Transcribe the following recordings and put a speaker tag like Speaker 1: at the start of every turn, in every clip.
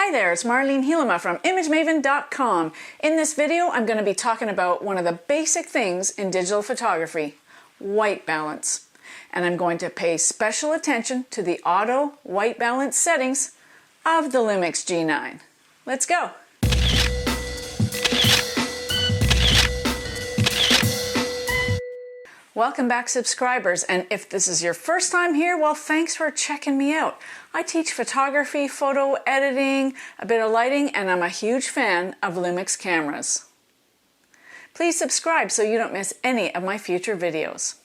Speaker 1: Hi there, it's Marlene Helema from ImageMaven.com. In this video, I'm going to be talking about one of the basic things in digital photography, white balance. And I'm going to pay special attention to the auto white balance settings of the Lumix G9. Let's go. Welcome back, subscribers, and if this is your first time here, well, thanks for checking me out. I teach photography, photo editing, a bit of lighting, and I'm a huge fan of Lumix cameras. Please subscribe so you don't miss any of my future videos.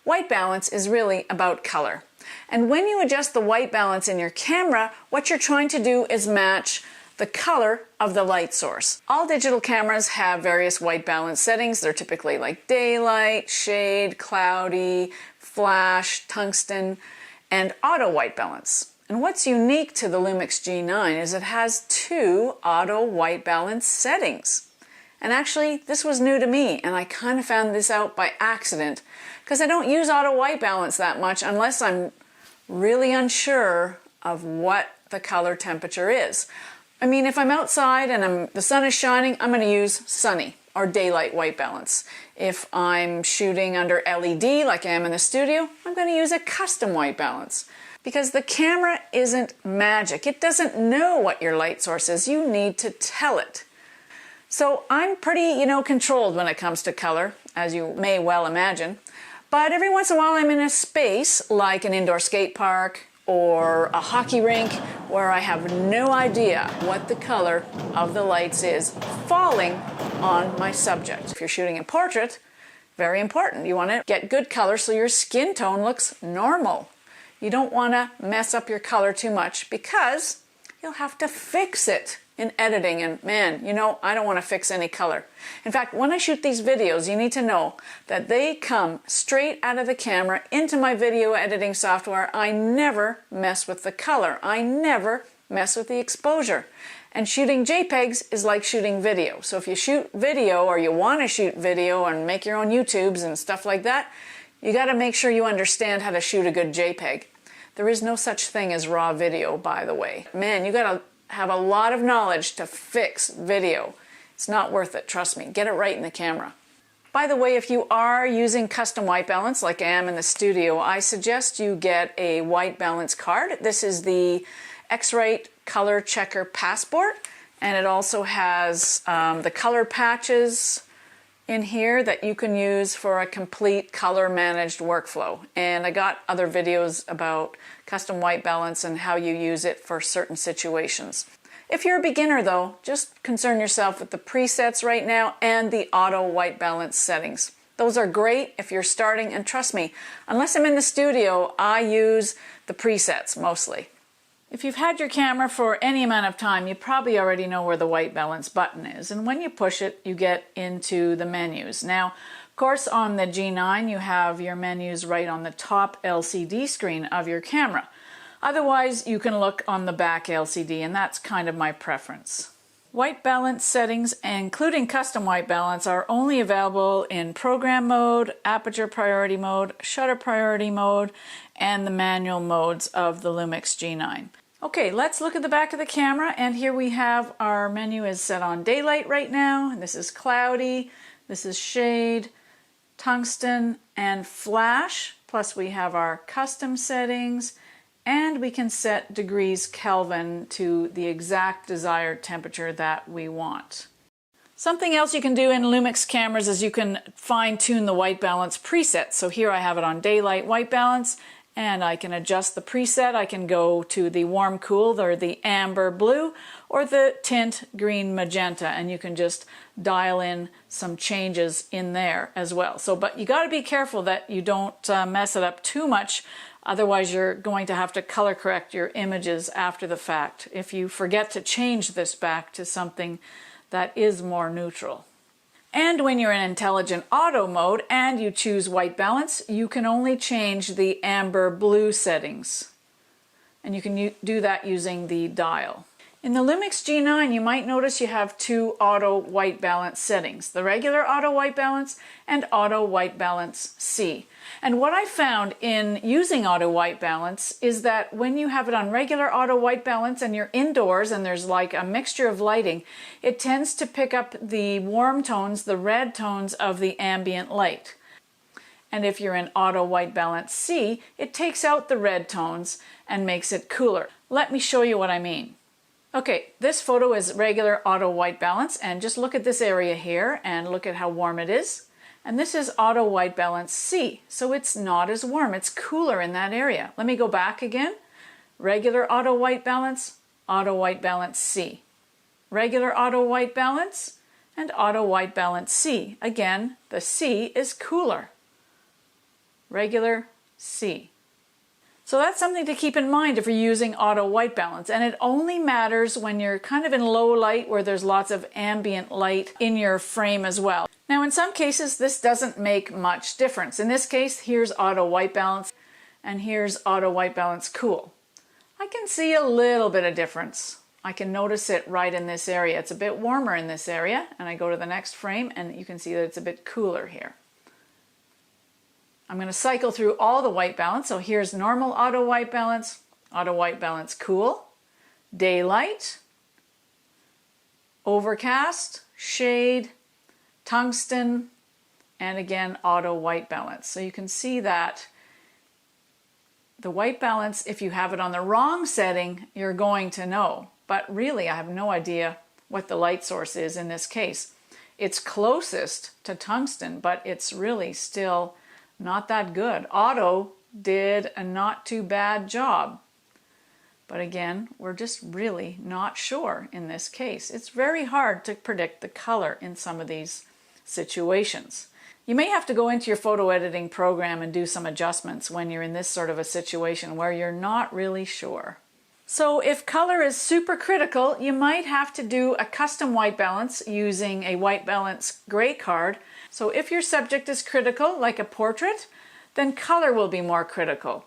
Speaker 1: White balance is really about color. And when you adjust the white balance in your camera, what you're trying to do is match the color of the light source. All digital cameras have various white balance settings. They're typically like daylight, shade, cloudy, flash, tungsten, and auto white balance. And what's unique to the Lumix G9 is it has two auto white balance settings. And actually, this was new to me, and I kind of found this out by accident because I don't use auto white balance that much unless I'm really unsure of what the color temperature is. I mean, if I'm outside and the sun is shining, I'm going to use sunny or daylight white balance. If I'm shooting under LED like I am in the studio, I'm going to use a custom white balance. Because the camera isn't magic. It doesn't know what your light source is. You need to tell it. So I'm pretty, controlled when it comes to color, as you may well imagine. But every once in a while I'm in a space like an indoor skate park or a hockey rink where I have no idea what the color of the lights is falling on my subject. If you're shooting a portrait, very important. You want to get good color so your skin tone looks normal. You don't want to mess up your color too much because you'll have to fix it in editing, and man, I don't want to fix any color. In fact, when I shoot these videos, you need to know that they come straight out of the camera into my video editing software. I never mess with the color. I never mess with the exposure. And shooting JPEGs is like shooting video. So if you shoot video or you want to shoot video and make your own YouTubes and stuff like that, you got to make sure you understand how to shoot a good JPEG. There is no such thing as raw video, by the way. Man, you got to have a lot of knowledge to fix video. It's not worth it, trust me. Get it right in the camera. By the way, if you are using custom white balance like I am in the studio, I suggest you get a white balance card. This is the X-Rite Color Checker Passport, and it also has the color patches in here that you can use for a complete color managed workflow. And I got other videos about custom white balance and how you use it for certain situations. If you're a beginner though, just concern yourself with the presets right now and the auto white balance settings. Those are great if you're starting, and trust me, unless I'm in the studio, I use the presets mostly. If you've had your camera for any amount of time, you probably already know where the white balance button is. And when you push it, you get into the menus. Now, of course, on the G9, you have your menus right on the top LCD screen of your camera. Otherwise, you can look on the back LCD, and that's kind of my preference. White balance settings, including custom white balance, are only available in program mode, aperture priority mode, shutter priority mode, and the manual modes of the Lumix G9. Okay, let's look at the back of the camera, and here we have our menu is set on daylight right now, and this is cloudy, this is shade, tungsten, and flash, plus we have our custom settings, and we can set degrees Kelvin to the exact desired temperature that we want. Something else you can do in Lumix cameras is you can fine-tune the white balance preset. So here I have it on daylight white balance, and I can adjust the preset. I can go to the warm cool or the amber blue or the tint green magenta, and you can just dial in some changes in there as well. But you got to be careful that you don't mess it up too much. Otherwise, you're going to have to color correct your images after the fact if you forget to change this back to something that is more neutral. And when you're in intelligent auto mode and you choose white balance, you can only change the amber blue settings. And you can do that using the dial. In the Lumix G9, you might notice you have two auto white balance settings, the regular auto white balance and auto white balance C. And what I found in using auto white balance is that when you have it on regular auto white balance and you're indoors and there's like a mixture of lighting, it tends to pick up the warm tones, the red tones of the ambient light. And if you're in auto white balance C, it takes out the red tones and makes it cooler. Let me show you what I mean. Okay, this photo is regular auto white balance, and just look at this area here and look at how warm it is. And this is auto white balance C, so it's not as warm, it's cooler in that area. Let me go back again. Regular auto white balance C. Regular auto white balance, and auto white balance C. Again, the C is cooler. Regular C. So that's something to keep in mind if you're using auto white balance, and it only matters when you're kind of in low light where there's lots of ambient light in your frame as well. Now in some cases this doesn't make much difference. In this case, here's auto white balance and here's auto white balance cool. I can see a little bit of difference. I can notice it right in this area. It's a bit warmer in this area, and I go to the next frame and you can see that it's a bit cooler here. I'm going to cycle through all the white balance. So here's normal auto white balance cool, daylight, overcast, shade, tungsten, and again auto white balance. So you can see that the white balance, if you have it on the wrong setting, you're going to know. But really, I have no idea what the light source is in this case. It's closest to tungsten, but it's really still not that good. Auto did a not too bad job. But again, we're just really not sure in this case. It's very hard to predict the color in some of these situations. You may have to go into your photo editing program and do some adjustments when you're in this sort of a situation where you're not really sure. So if color is super critical, you might have to do a custom white balance using a white balance gray card. So if your subject is critical, like a portrait, then color will be more critical.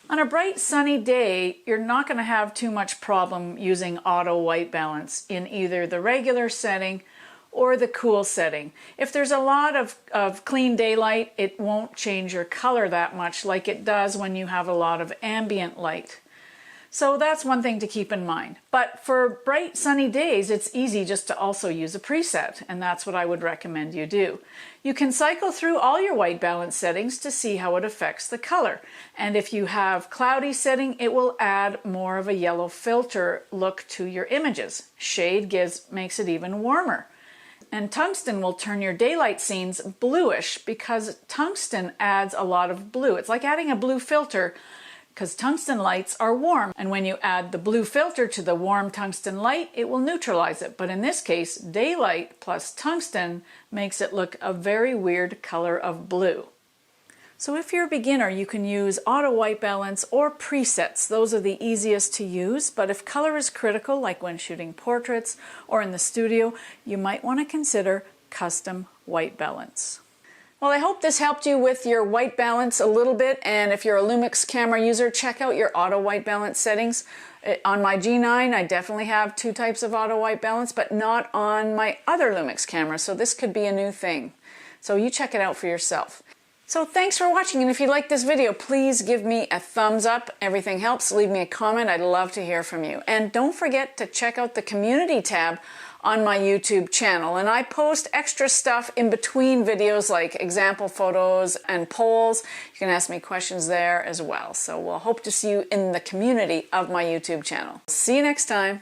Speaker 1: On a bright sunny day, you're not going to have too much problem using auto white balance in either the regular setting or the cool setting. If there's a lot of clean daylight, it won't change your color that much like it does when you have a lot of ambient light. So that's one thing to keep in mind. But for bright sunny days, it's easy just to also use a preset, and that's what I would recommend you do. You can cycle through all your white balance settings to see how it affects the color. And if you have cloudy setting, it will add more of a yellow filter look to your images. Shade makes it even warmer. And tungsten will turn your daylight scenes bluish because tungsten adds a lot of blue. It's like adding a blue filter, because tungsten lights are warm, and when you add the blue filter to the warm tungsten light, it will neutralize it. But in this case, daylight plus tungsten makes it look a very weird color of blue. So if you're a beginner, you can use auto white balance or presets. Those are the easiest to use, but if color is critical, like when shooting portraits or in the studio, you might want to consider custom white balance. Well, I hope this helped you with your white balance a little bit, and if you're a Lumix camera user, check out your auto white balance settings. On my G9, I definitely have 2 types of auto white balance, but not on my other Lumix camera, so this could be a new thing. So you check it out for yourself. So thanks for watching, and if you like this video, please give me a thumbs up. Everything helps. Leave me a comment. I'd love to hear from you. And don't forget to check out the community tab on my YouTube channel, and I post extra stuff in between videos like example photos and polls. You can ask me questions there as well. So we'll hope to see you in the community of my YouTube channel. See you next time.